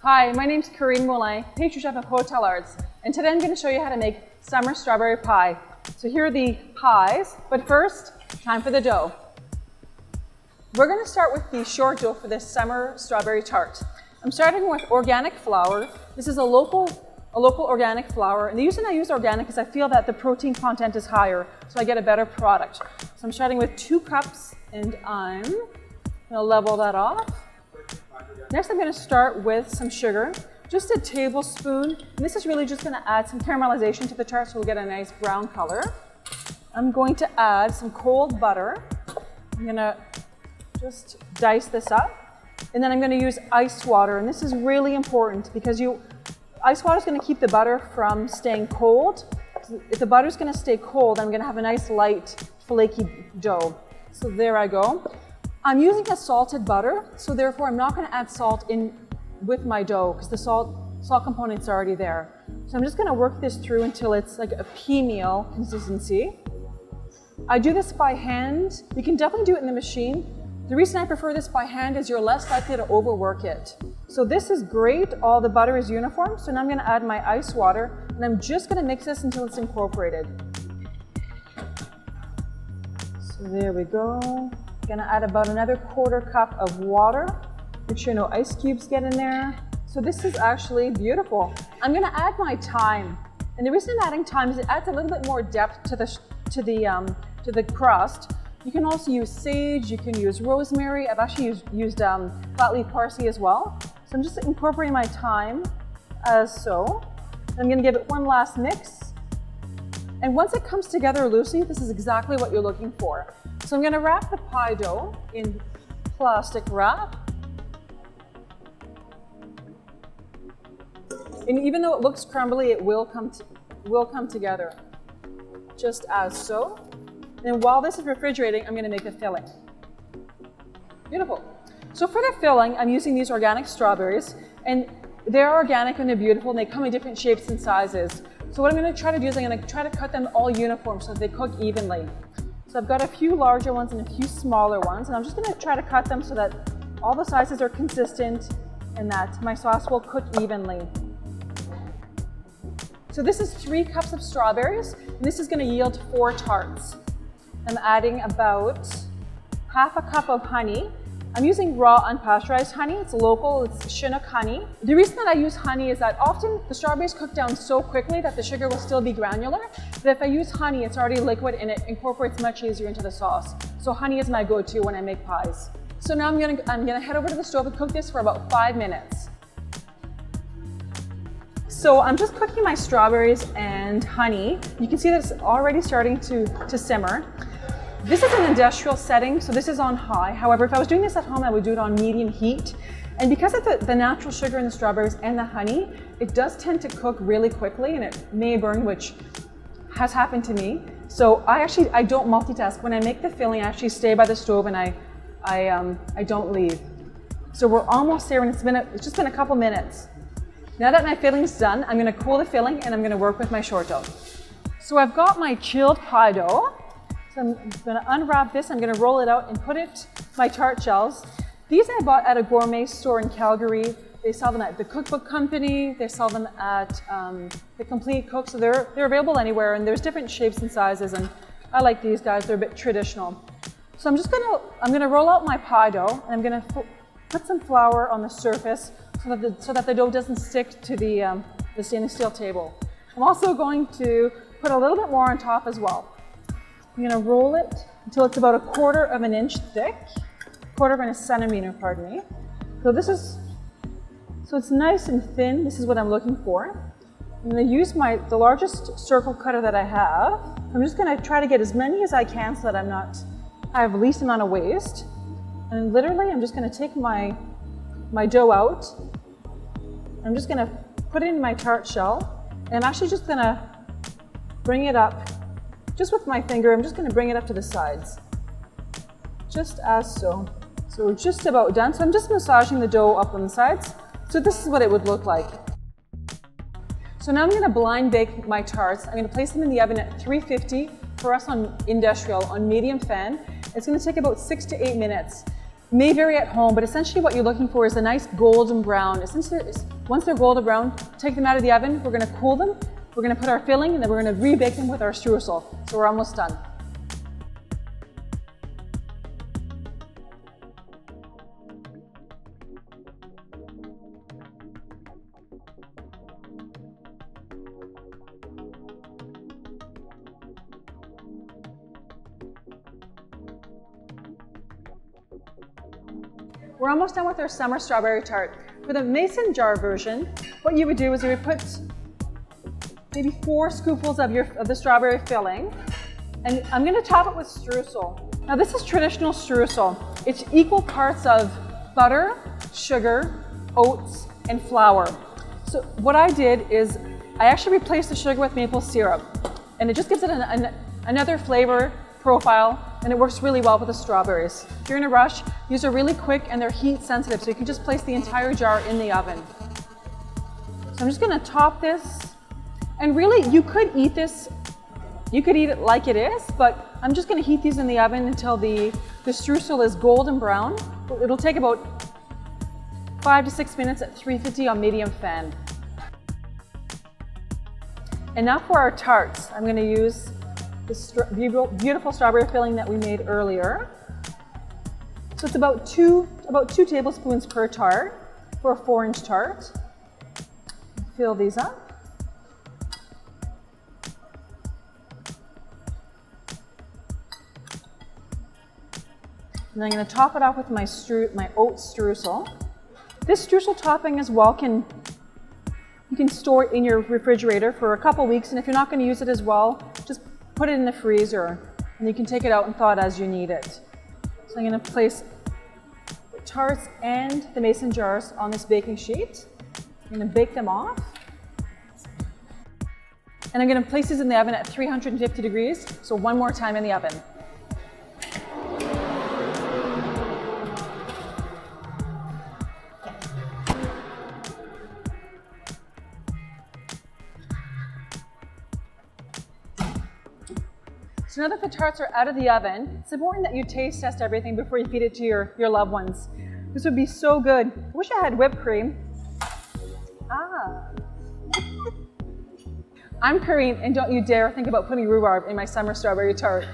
Hi, my name's Karine Moulin, pastry chef of Hotel Arts, and today I'm going to show you how to make summer strawberry pie. So here are the pies, but first, time for the dough. We're going to start with the short dough for this summer strawberry tart. I'm starting with organic flour. This is a local organic flour, and the reason I use organic is I feel that the protein content is higher, so I get a better product. So I'm starting with 2 cups, and I'm going to level that off. Next, I'm going to start with some sugar, just a tablespoon. And this is really just going to add some caramelization to the tart so we'll get a nice brown color. I'm going to add some cold butter. I'm going to just dice this up. And then I'm going to use ice water. And this is really important because ice water is going to keep the butter from staying cold. If the butter is going to stay cold, I'm going to have a nice light flaky dough. So there I go. I'm using a salted butter, so therefore I'm not going to add salt in with my dough because the salt component's already there. So I'm just going to work this through until it's like a pea meal consistency. I do this by hand. You can definitely do it in the machine. The reason I prefer this by hand is you're less likely to overwork it. So this is great. All the butter is uniform. So now I'm going to add my ice water, and I'm just going to mix this until it's incorporated. So there we go. Gonna add about another 1/4 cup of water. Make sure no ice cubes get in there. So this is actually beautiful. I'm gonna add my thyme, and the reason I'm adding thyme is it adds a little bit more depth to the crust. You can also use sage. You can use rosemary. I've actually used flat leaf parsley as well. So I'm just incorporating my thyme as so. I'm gonna give it one last mix, and once it comes together loosely, this is exactly what you're looking for. So I'm going to wrap the pie dough in plastic wrap. And even though it looks crumbly, it will come together, just as so. And while this is refrigerating, I'm going to make a filling. Beautiful. So for the filling, I'm using these organic strawberries, and they're organic and they're beautiful, and they come in different shapes and sizes. So what I'm going to try to do is I'm going to try to cut them all uniform so that they cook evenly. So I've got a few larger ones and a few smaller ones, and I'm just going to try to cut them so that all the sizes are consistent and that my sauce will cook evenly. So this is 3 cups of strawberries, and this is going to yield 4 tarts. I'm adding about 1/2 cup of honey. I'm using raw unpasteurized honey. It's local, it's Chinook honey. The reason that I use honey is that often the strawberries cook down so quickly that the sugar will still be granular. But if I use honey, it's already liquid and it incorporates much easier into the sauce. So honey is my go-to when I make pies. So now I'm gonna head over to the stove and cook this for about 5 minutes. So I'm just cooking my strawberries and honey. You can see that it's already starting to simmer. This is an industrial setting, so this is on high. However, if I was doing this at home, I would do it on medium heat. And because of the natural sugar in the strawberries and the honey, it does tend to cook really quickly and it may burn, which has happened to me. So I don't multitask. When I make the filling, I actually stay by the stove and I don't leave. So we're almost there, and it's just been a couple minutes. Now that my filling's done, I'm gonna cool the filling and I'm gonna work with my short dough. So I've got my chilled pie dough. So I'm going to unwrap this, I'm going to roll it out and put my tart shells. These I bought at a gourmet store in Calgary. They sell them at the Cookbook Company, they sell them at the Complete Cook, so they're available anywhere, and there's different shapes and sizes, and I like these guys, they're a bit traditional. So I'm going to roll out my pie dough, and I'm going to put some flour on the surface so that the dough doesn't stick to the stainless steel table. I'm also going to put a little bit more on top as well. I'm going to roll it until it's about 1/4 of an inch thick, 1/4 of a centimeter, pardon me. So it's nice and thin. This is what I'm looking for. I'm going to use the largest circle cutter that I have. I'm just going to try to get as many as I can so that I have the least amount of waste. And literally, I'm just going to take my dough out. I'm just going to put it in my tart shell, and I'm actually just going to bring it up. Just with my finger, I'm just going to bring it up to the sides, just as so. So we're just about done. So I'm just massaging the dough up on the sides. So this is what it would look like. So now I'm going to blind bake my tarts. I'm going to place them in the oven at 350 for us on industrial, on medium fan. It's going to take about 6 to 8 minutes. may vary at home, but essentially what you're looking for is a nice golden brown. Once they're golden brown, take them out of the oven. We're going to cool them. We're going to put our filling, and then we're going to rebake them with our streusel. So we're almost done. We're almost done with our summer strawberry tart. For the mason jar version, what you would do is you would put maybe 4 scoopfuls of the strawberry filling, and I'm going to top it with streusel. Now this is traditional streusel. It's equal parts of butter, sugar, oats, and flour. So what I did is I actually replaced the sugar with maple syrup, and it just gives it another flavor profile, and it works really well with the strawberries. If you're in a rush, these are really quick and they're heat sensitive, so you can just place the entire jar in the oven. So I'm just going to top this, and really you could eat this, you could eat it like it is, but I'm just going to heat these in the oven until the streusel is golden brown. It'll take about 5 to 6 minutes at 350 on medium fan. And now for our tarts, I'm going to use this beautiful strawberry filling that we made earlier. So it's about two tablespoons per tart for a 4-inch tart. Fill these up. And I'm going to top it off with my oat streusel. This streusel topping as well you can store it in your refrigerator for a couple weeks, and if you're not going to use it as well, just put it in the freezer, and you can take it out and thaw it as you need it. So I'm going to place the tarts and the mason jars on this baking sheet. I'm going to bake them off. And I'm going to place these in the oven at 350 degrees, so one more time in the oven. So now that the tarts are out of the oven, it's important that you taste test everything before you feed it to your loved ones. This would be so good. I wish I had whipped cream. I'm Karine, and don't you dare think about putting rhubarb in my summer strawberry tart.